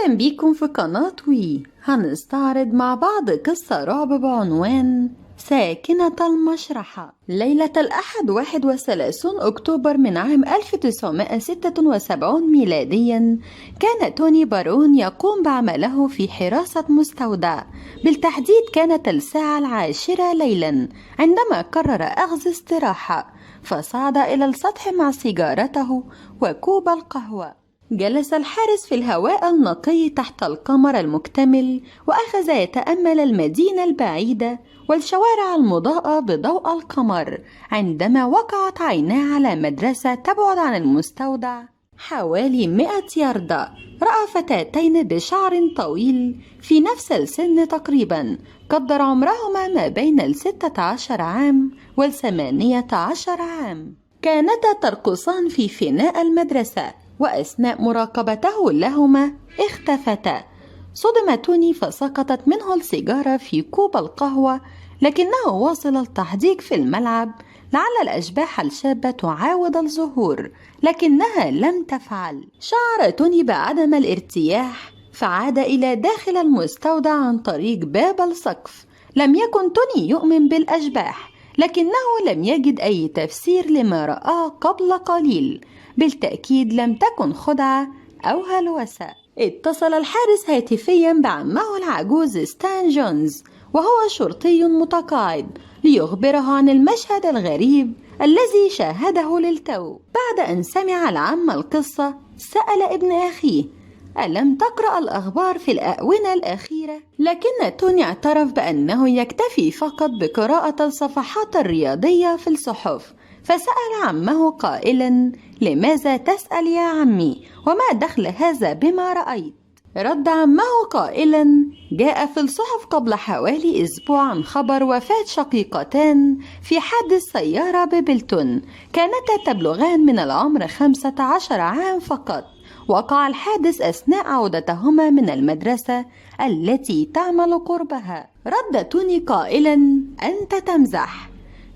أهلا بيكم في قناة وي. هنستعرض مع بعض قصة رعب بعنوان ساكنة المشرحة. ليلة الأحد 31 أكتوبر من عام 1976 ميلاديا، كان توني بارون يقوم بعمله في حراسة مستودع. بالتحديد كانت الساعة 10 ليلا عندما قرر أخذ استراحة، فصعد إلى السطح مع سيجارته وكوب القهوة. جلس الحارس في الهواء النقي تحت القمر المكتمل، وأخذ يتأمل المدينة البعيدة والشوارع المضاءة بضوء القمر، عندما وقعت عيناه على مدرسة تبعد عن المستودع حوالي 100 ياردة. رأى فتاتين بشعر طويل في نفس السن تقريبا، قدر عمرهما ما بين 16 عام و18 عام. كانتا ترقصان في فناء المدرسة، وأثناء مراقبته لهما اختفتا. صدم توني فسقطت منه السيجارة في كوب القهوة، لكنه واصل التحديق في الملعب لعل الأشباح الشابة تعاود الظهور، لكنها لم تفعل. شعر توني بعدم الارتياح، فعاد إلى داخل المستودع عن طريق باب السقف. لم يكن توني يؤمن بالأشباح، لكنه لم يجد أي تفسير لما رآه قبل قليل. بالتأكيد لم تكن خدعة أو هلوسة. اتصل الحارس هاتفيا بعمه العجوز ستان جونز، وهو شرطي متقاعد، ليخبره عن المشهد الغريب الذي شاهده للتو. بعد أن سمع العم القصة، سأل ابن أخيه: ألم تقرأ الأخبار في الآونة الأخيرة؟ لكن توني اعترف بأنه يكتفي فقط بقراءة الصفحات الرياضية في الصحف. فسأل عمه قائلا: لماذا تسأل يا عمي؟ وما دخل هذا بما رأيت؟ رد عمه قائلا: جاء في الصحف قبل حوالي أسبوع عن خبر وفاة شقيقتان في حادث سيارة ببلتون، كانتا تبلغان من العمر 15 عام فقط. وقع الحادث أثناء عودتهما من المدرسة التي تعمل قربها. رد توني قائلا: أنت تمزح.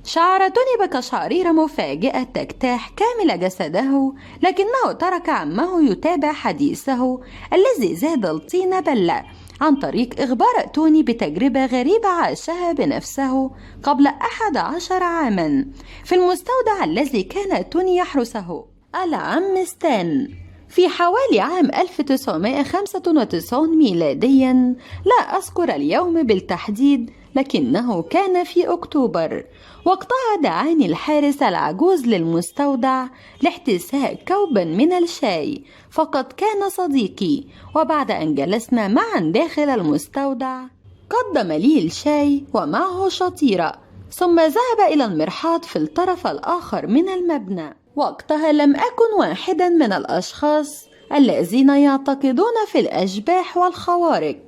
شعر توني بقشعريرة مفاجئة تجتاح كامل جسده، لكنه ترك عمه يتابع حديثه الذي زاد الطين بلة، عن طريق إخبار توني بتجربة غريبة عاشها بنفسه قبل 11 عاما في المستودع الذي كان توني يحرسه. العم ستان. في حوالي عام 1995 ميلاديا، لا أذكر اليوم بالتحديد، لكنه كان في أكتوبر. وقتها دعاني الحارس العجوز للمستودع لاحتساء كوبا من الشاي، فقد كان صديقي. وبعد أن جلسنا معا داخل المستودع، قدم لي الشاي ومعه شطيرة، ثم ذهب إلى المرحاض في الطرف الآخر من المبنى. وقتها لم أكن واحدا من الأشخاص الذين يعتقدون في الأشباح والخوارق،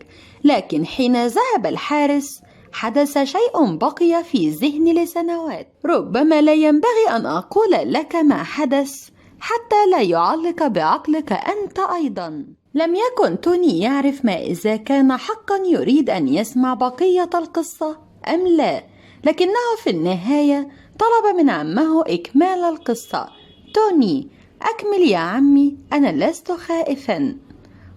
لكن حين ذهب الحارس حدث شيء بقي في ذهني لسنوات. ربما لا ينبغي أن أقول لك ما حدث حتى لا يعلق بعقلك أنت أيضا. لم يكن توني يعرف ما إذا كان حقا يريد أن يسمع بقية القصة أم لا، لكنه في النهاية طلب من عمه إكمال القصة. توني: أكمل يا عمي، أنا لست خائفا.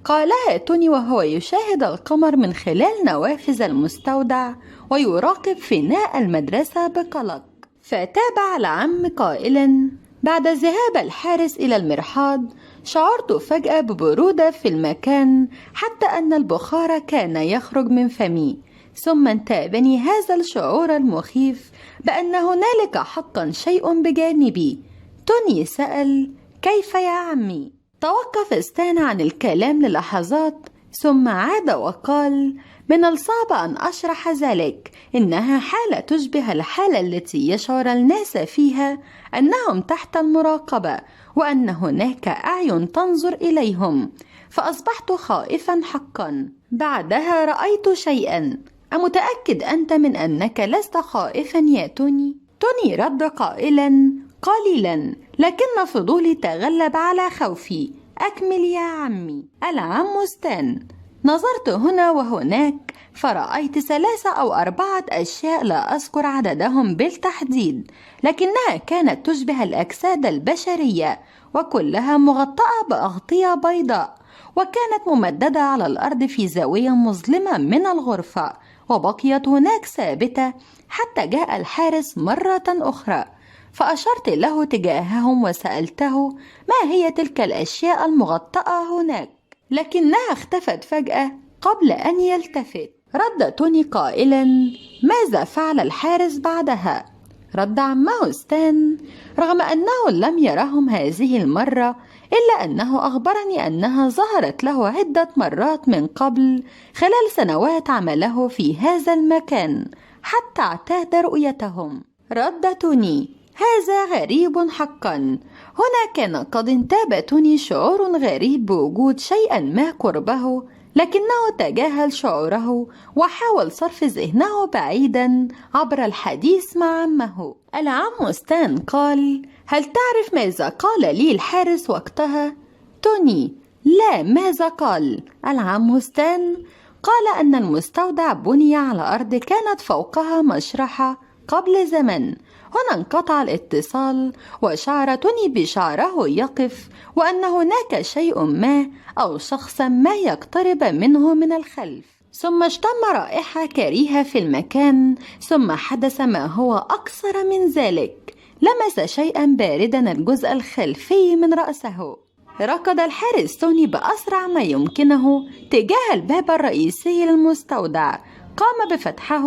قالها توني وهو يشاهد القمر من خلال نوافذ المستودع ويراقب فناء المدرسة بقلق. فتابع العم قائلا: بعد ذهاب الحارس إلى المرحاض، شعرت فجأة ببرودة في المكان، حتى أن البخار كان يخرج من فمي. ثم انتابني هذا الشعور المخيف بأن هنالك حقا شيء بجانبي. توني سأل: كيف يا عمي؟ توقف ستان عن الكلام للحظات، ثم عاد وقال: من الصعب أن أشرح ذلك. إنها حالة تشبه الحالة التي يشعر الناس فيها أنهم تحت المراقبة، وأن هناك أعين تنظر إليهم. فأصبحت خائفا حقا. بعدها رأيت شيئا. أمتأكد أنت من أنك لست خائفا يا توني؟ توني رد قائلا: قليلا، لكن فضولي تغلب على خوفي. أكمل يا عمي. العم ستان: نظرت هنا وهناك، فرأيت 3 أو 4 أشياء لا أذكر عددهم بالتحديد، لكنها كانت تشبه الأجساد البشرية، وكلها مغطاة بأغطية بيضاء، وكانت ممددة على الأرض في زاوية مظلمة من الغرفة، وبقيت هناك ثابتة حتى جاء الحارس مرة أخرى، فأشرت له تجاههم وسألته ما هي تلك الأشياء المغطاة هناك، لكنها اختفت فجأة قبل أن يلتفت. رد توني قائلا: ماذا فعل الحارس بعدها؟ رد عمه ستان: رغم أنه لم يرهم هذه المرة، إلا أنه أخبرني أنها ظهرت له عدة مرات من قبل خلال سنوات عمله في هذا المكان حتى اعتاد رؤيتهم. رد توني: هذا غريب حقا. هنا كان قد انتاب توني شعور غريب بوجود شيئا ما قربه، لكنه تجاهل شعوره وحاول صرف ذهنه بعيدا عبر الحديث مع عمه. العم ستان قال: هل تعرف ماذا قال لي الحارس وقتها؟ توني: لا، ماذا قال؟ العم ستان قال أن المستودع بني على أرض كانت فوقها مشرحة قبل زمن. هنا انقطع الاتصال، وشعر توني بشعره يقف، وأن هناك شيء ما أو شخصا ما يقترب منه من الخلف. ثم اشتم رائحة كريهة في المكان، ثم حدث ما هو أكثر من ذلك: لمس شيئا باردا الجزء الخلفي من رأسه. ركض الحارس توني بأسرع ما يمكنه تجاه الباب الرئيسي للمستودع، قام بفتحه،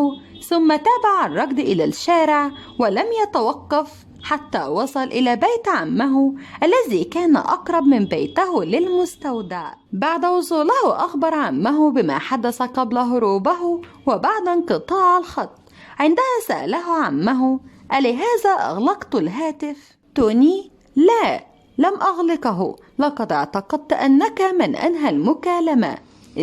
ثم تابع الركض إلى الشارع ولم يتوقف حتى وصل إلى بيت عمه الذي كان أقرب من بيته للمستودع. بعد وصوله أخبر عمه بما حدث قبل هروبه وبعد انقطاع الخط. عندها سأله عمه: ألهذا أغلقت الهاتف؟ توني: لا، لم أغلقه، لقد اعتقدت أنك من أنهى المكالمة.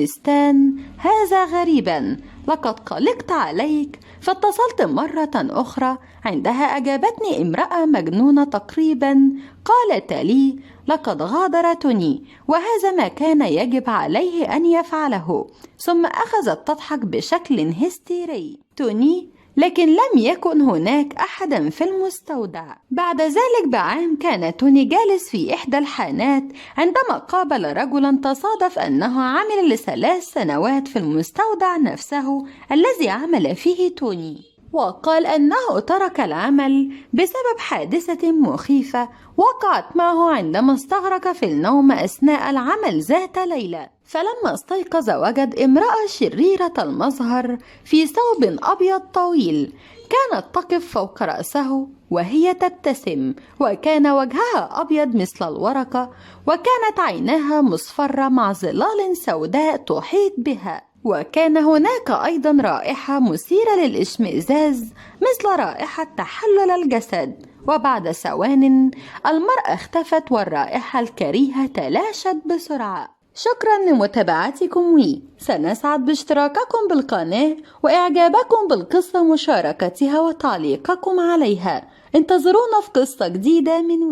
ستان: هذا غريبا، لقد قلقت عليك، فاتصلت مرة أخرى. عندها أجابتني امرأة مجنونة تقريبا، قالت لي: لقد غادر توني، وهذا ما كان يجب عليه أن يفعله. ثم أخذت تضحك بشكل هستيري. توني: لكن لم يكن هناك أحدا في المستودع. بعد ذلك بعام كان توني جالس في إحدى الحانات عندما قابل رجلا تصادف أنه عمل ل3 سنوات في المستودع نفسه الذي عمل فيه توني، وقال أنه ترك العمل بسبب حادثة مخيفة وقعت معه عندما استغرق في النوم أثناء العمل ذات ليلة. فلما استيقظ وجد امرأة شريرة المظهر في ثوب أبيض طويل كانت تقف فوق رأسه وهي تبتسم، وكان وجهها أبيض مثل الورقة، وكانت عيناها مصفرة مع ظلال سوداء تحيط بها. وكان هناك أيضا رائحة مثيرة للإشمئزاز مثل رائحة تحلل الجسد. وبعد ثوان المرأة اختفت والرائحة الكريهة تلاشت بسرعة. شكرا لمتابعتكم، سنسعد باشتراككم بالقناة وإعجابكم بالقصة ومشاركتها وتعليقكم عليها. انتظرونا في قصة جديدة من